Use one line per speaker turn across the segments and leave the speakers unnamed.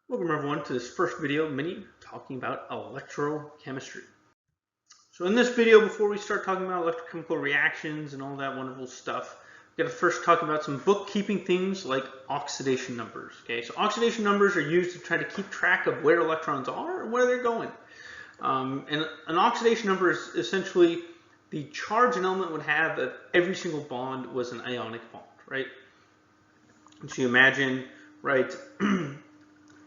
Welcome everyone to this first video mini talking about electrochemistry. So in this video, before we start talking about electrochemical reactions and all that wonderful stuff, we're going to first talk about some bookkeeping things like oxidation numbers. Okay, so oxidation numbers are used to try to keep track of where electrons are and where they're going. And an oxidation number is essentially the charge an element would have if every single bond was an ionic bond, right? So you imagine, right,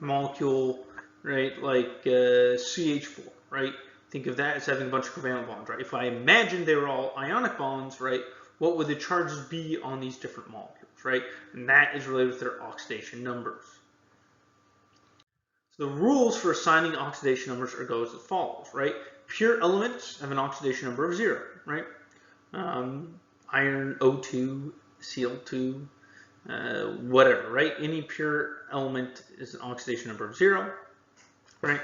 molecule, right, like CH4, right? Think of that as having a bunch of covalent bonds, right? If I imagine they were all ionic bonds, right, what would the charges be on these different molecules, right? And that is related with their oxidation numbers. So the rules for assigning oxidation numbers are goes as follows, right? Pure elements have an oxidation number of 0, right? Iron, O2, Cl2, whatever, right? Any pure element is an oxidation number of 0, right?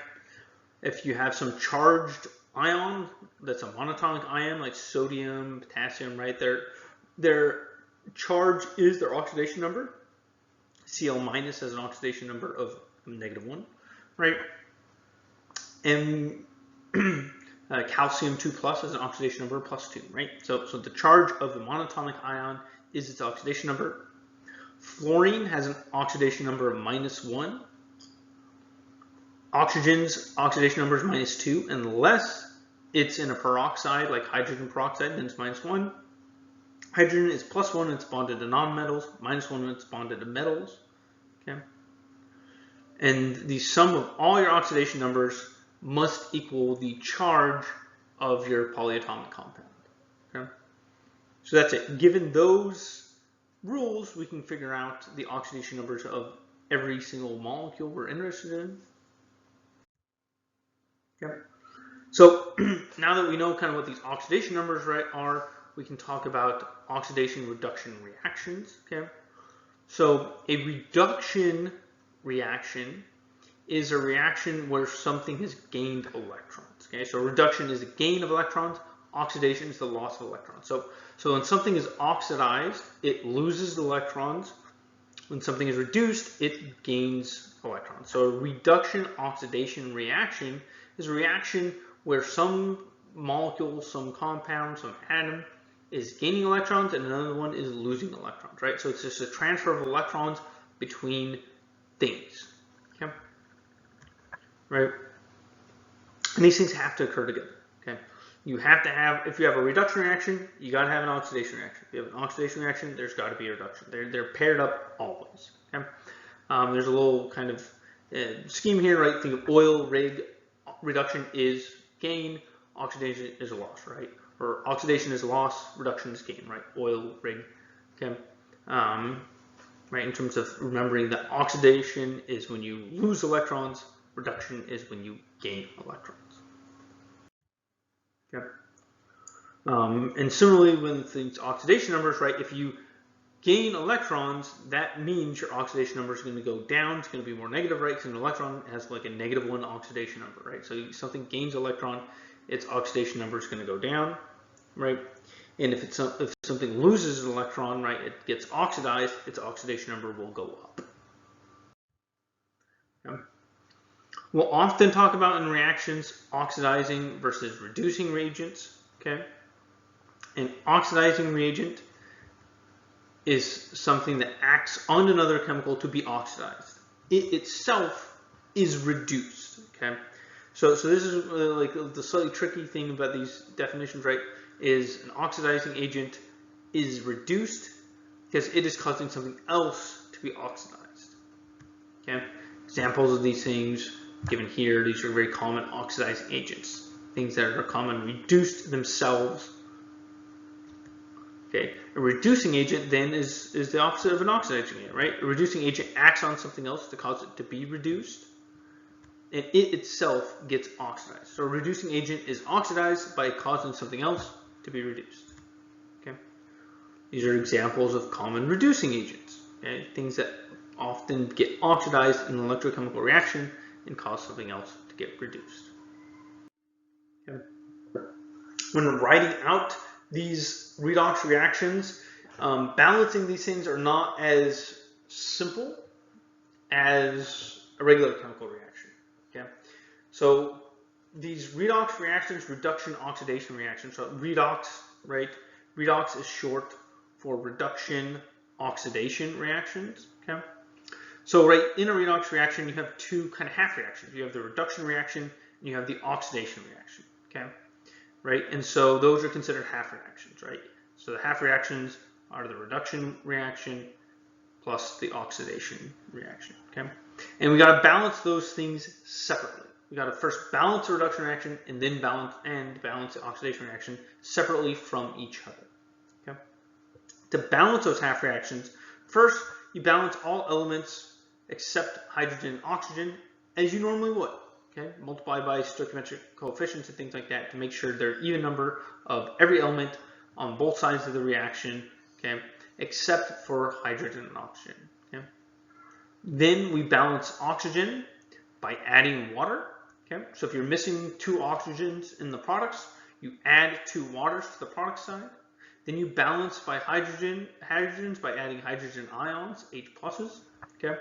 If you have some charged ion, that's a monatomic ion like sodium, potassium, right? Their charge is their oxidation number. Cl minus has an oxidation number of -1, right? And calcium 2 plus has an oxidation number of +2, right? So the charge of the monatomic ion is its oxidation number. Fluorine has an oxidation number of -1. Oxygen's oxidation number is -2, unless it's in a peroxide, like hydrogen peroxide, then it's -1. Hydrogen is +1 when it's bonded to nonmetals, -1 when it's bonded to metals. Okay. And the sum of all your oxidation numbers must equal the charge of your polyatomic compound. Okay. So that's it. Given those rules, we can figure out the oxidation numbers of every single molecule we're interested in. Okay. So now that we know kind of what these oxidation numbers are, we can talk about oxidation reduction reactions. Okay. So a reduction reaction is a reaction where something has gained electrons. Okay. So reduction is a gain of electrons. Oxidation is the loss of electrons. So when something is oxidized, it loses electrons. When something is reduced, it gains electrons. So a reduction oxidation reaction is a reaction where some molecule, some compound, some atom is gaining electrons and another one is losing electrons, right? So it's just a transfer of electrons between things, okay? Right? And these things have to occur together, okay? You have to have, if you have a reduction reaction, you got to have an oxidation reaction. If you have an oxidation reaction, there's got to be a reduction. They're paired up always, okay? There's a little kind of scheme here, right? Think of oil rig. Reduction is gain, oxidation is a loss, right? Or oxidation is loss, reduction is gain, right? Oil rig, okay? Right, in terms of remembering that oxidation is when you lose electrons, reduction is when you gain electrons. Okay. And similarly, when things oxidation numbers, right? If you gain electrons, that means your oxidation number is going to go down. It's going to be more negative, right? Because an electron has like a -1 oxidation number, right? So if something gains electron, its oxidation number is going to go down, right? And if something loses an electron, right, it gets oxidized, its oxidation number will go up. Okay. We'll often talk about in reactions oxidizing versus reducing reagents, okay? An oxidizing reagent is something that acts on another chemical to be oxidized. It itself is reduced, okay? So this is like the slightly tricky thing about these definitions, right? Is an oxidizing agent is reduced because it is causing something else to be oxidized, okay? Examples of these things given here, these are very common oxidizing agents. Things that are common reduced themselves. Okay, a reducing agent then is the opposite of an oxidizing agent, right? A reducing agent acts on something else to cause it to be reduced, and it itself gets oxidized. So a reducing agent is oxidized by causing something else to be reduced. Okay, these are examples of common reducing agents. Okay, things that often get oxidized in an electrochemical reaction and cause something else to get reduced. Okay. When writing out these redox reactions, balancing these things are not as simple as a regular chemical reaction. Okay, so these redox reactions, reduction oxidation reactions. So redox, right? Redox is short for reduction oxidation reactions. Okay, so right in a redox reaction, you have two kind of half reactions. You have the reduction reaction and you have the oxidation reaction. Okay, right, and so those are considered half reactions, right? So the half reactions are the reduction reaction plus the oxidation reaction. Okay, and we got to balance those things separately. We got to first balance the reduction reaction and then balance the oxidation reaction separately from each other. Okay, to balance those half reactions, first you balance all elements except hydrogen and oxygen as you normally would. Okay, multiply by stoichiometric coefficients and things like that to make sure they're even number of every element on both sides of the reaction. Okay, except for hydrogen and oxygen. Okay, then we balance oxygen by adding water. Okay, so if you're missing 2 oxygens in the products, you add 2 waters to the product side. Then you balance by hydrogens by adding hydrogen ions, H pluses. Okay,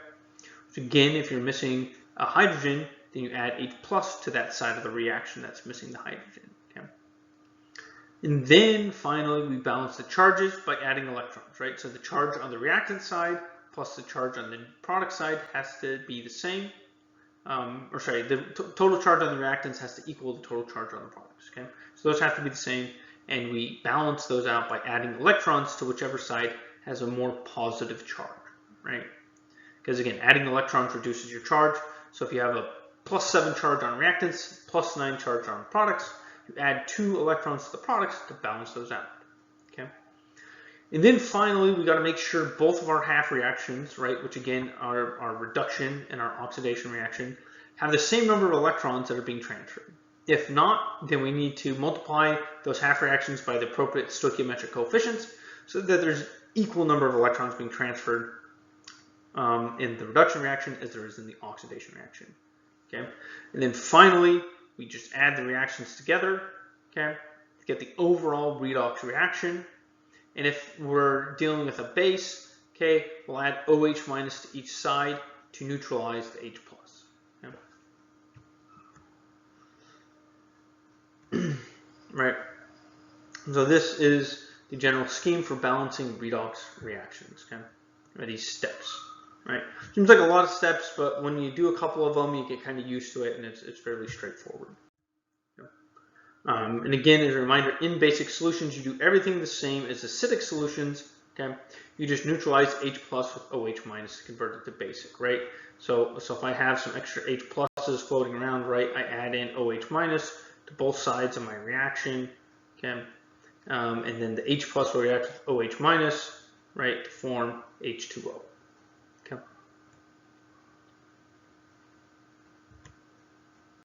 so again, if you're missing a hydrogen, then you add H plus to that side of the reaction that's missing the hydrogen. Okay, and then finally we balance the charges by adding electrons. Right, so the charge on the reactant side plus the charge on the product side has to be the same. The total charge on the reactants has to equal the total charge on the products. Okay, so those have to be the same, and we balance those out by adding electrons to whichever side has a more positive charge, right? Because again, adding electrons reduces your charge. So if you have a +7 charge on reactants, +9 charge on products, you add 2 electrons to the products to balance those out. Okay. And then finally, we got to make sure both of our half reactions, right, which again are our reduction and our oxidation reaction, have the same number of electrons that are being transferred. If not, then we need to multiply those half reactions by the appropriate stoichiometric coefficients so that there's equal number of electrons being transferred in the reduction reaction as there is in the oxidation reaction. Okay, and then finally, we just add the reactions together, okay, to get the overall redox reaction. And if we're dealing with a base, okay, we'll add OH minus to each side to neutralize the H plus. Okay. Right. So this is the general scheme for balancing redox reactions. Okay, or these steps. Right. Seems like a lot of steps, but when you do a couple of them, you get kind of used to it, and it's fairly straightforward. And again, as a reminder, in basic solutions, you do everything the same as acidic solutions. Okay, you just neutralize H plus with OH minus to convert it to basic, right? So if I have some extra H pluses floating around, right, I add in OH minus to both sides of my reaction. Okay, and then the H plus will react with OH minus, right, to form H2O.